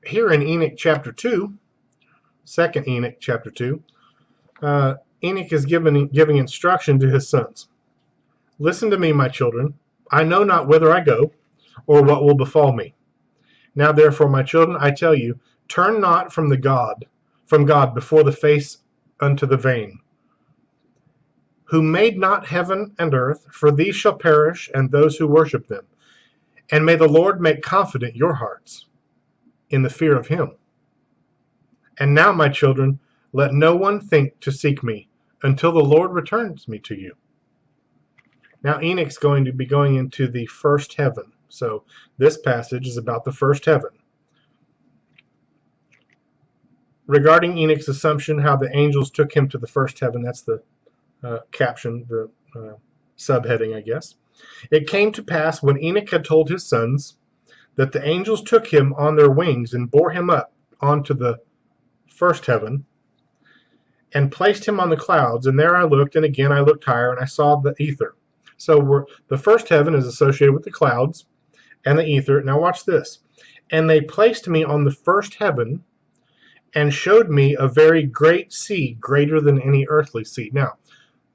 here in Enoch chapter 2, 2nd Enoch chapter 2, Enoch is giving instruction to his sons. Listen to me, my children. I know not whither I go, or what will befall me. Now therefore, my children, I tell you, turn not from God before the face unto the vain, who made not heaven and earth, for these shall perish, and those who worship them. And may the Lord make confident your hearts in the fear of him. And now, my children, let no one think to seek me until the Lord returns me to you. Now Enoch's going to be going into the first heaven. So this passage is about the first heaven. Regarding Enoch's assumption how the angels took him to the first heaven, that's the caption, the subheading, I guess. It came to pass when Enoch had told his sons that the angels took him on their wings and bore him up onto the first heaven and placed him on the clouds. And there I looked, and again I looked higher, and I saw the ether. So the first heaven is associated with the clouds and the ether. Now watch this. And they placed me on the first heaven and showed me a very great sea, greater than any earthly sea. Now,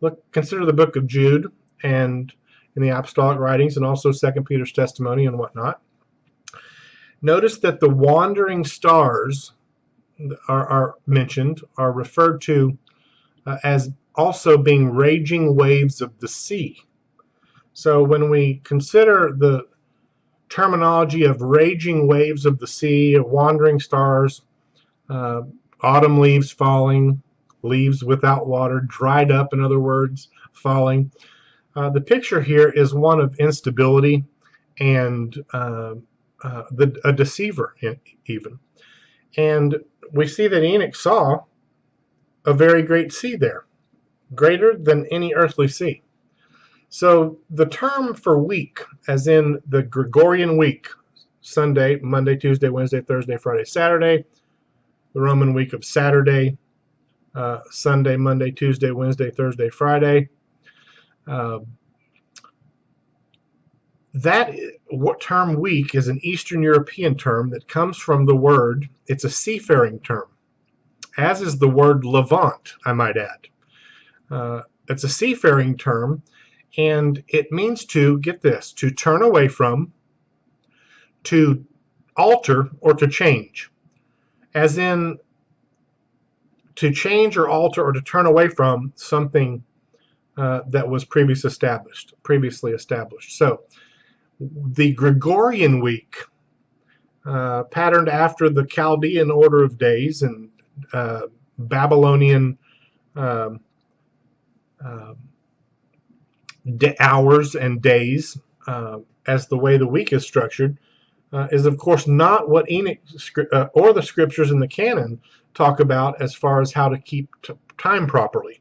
look, consider the book of Jude and in the apostolic writings, and also 2 Peter's testimony and whatnot. Notice that the wandering stars are mentioned, are referred to as also being raging waves of the sea. So when we consider the terminology of raging waves of the sea, wandering stars, autumn leaves falling, leaves without water, dried up, in other words, falling. The picture here is one of instability and a deceiver even. And we see that Enoch saw a very great sea there, greater than any earthly sea. So the term for week, as in the Gregorian week, Sunday, Monday, Tuesday, Wednesday, Thursday, Friday, Saturday, the Roman week of Saturday, Sunday, Monday, Tuesday, Wednesday, Thursday, Friday. That term week is an Eastern European term that comes from the word, it's a seafaring term, as is the word Levant, I might add. It's a seafaring term, and it means to, get this, to turn away from, to alter, or to change. As in, to change or alter or to turn away from something that was previously established. So, the Gregorian week, patterned after the Chaldean order of days and Babylonian hours and days, as the way the week is structured, is of course not what Enoch or the scriptures in the canon talk about as far as how to keep time properly.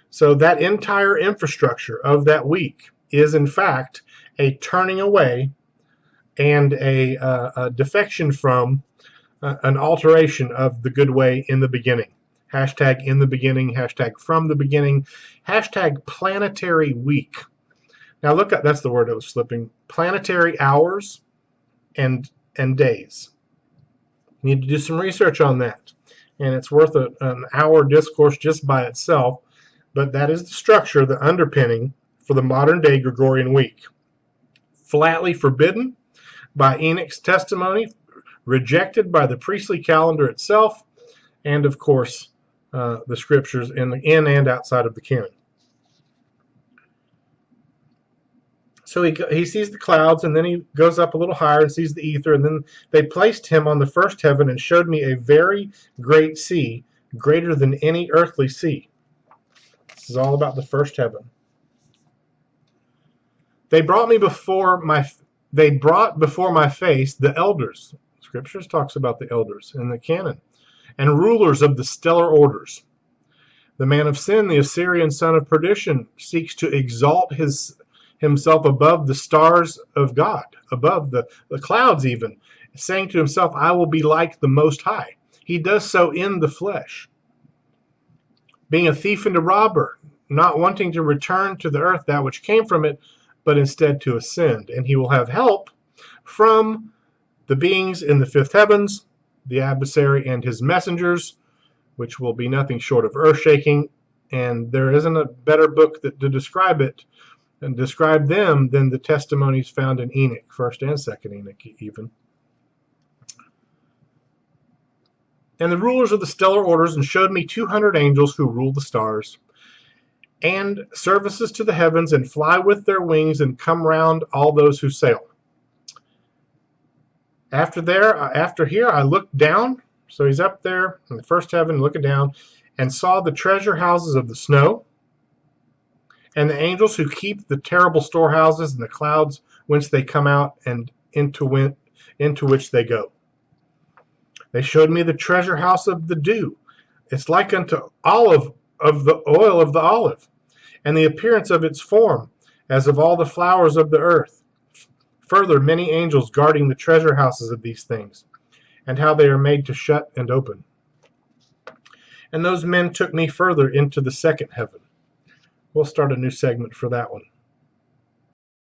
So that entire infrastructure of that week is in fact a turning away and a defection from an alteration of the good way in the beginning. Hashtag in the beginning, hashtag from the beginning, hashtag planetary week. Now look at, that's the word that was slipping, planetary hours and days. You need to do some research on that. And it's worth an hour discourse just by itself. But that is the structure, the underpinning for the modern day Gregorian week. Flatly forbidden by Enoch's testimony, rejected by the priestly calendar itself, and of course the scriptures in and outside of the canon. So he sees the clouds, and then he goes up a little higher and sees the ether, and then they placed him on the first heaven and showed me a very great sea, greater than any earthly sea. This is all about the first heaven. They brought before my face the elders. Scriptures talks about the elders in the canon, and rulers of the stellar orders. The man of sin, the Assyrian son of perdition, seeks to exalt himself above the stars of God, above the clouds even, saying to himself, I will be like the Most High. He does so in the flesh. Being a thief and a robber, not wanting to return to the earth that which came from it, but instead to ascend. And he will have help from the beings in the fifth heavens, the adversary and his messengers, which will be nothing short of earth-shaking, and there isn't a better book to describe it and describe them than the testimonies found in Enoch, 1st and 2nd Enoch even. And the rulers of the stellar orders, and showed me 200 angels who rule the stars, and services to the heavens, and fly with their wings, and come round all those who sail. After here, I looked down. So he's up there in the first heaven, looking down, and saw the treasure houses of the snow, and the angels who keep the terrible storehouses, and the clouds whence they come out, and into which they go. They showed me the treasure house of the dew. It's like unto olive of the oil of the olive, and the appearance of its form as of all the flowers of the earth. Further, many angels guarding the treasure houses of these things, and how they are made to shut and open. And those men took me further into the second heaven. We'll start a new segment for that one.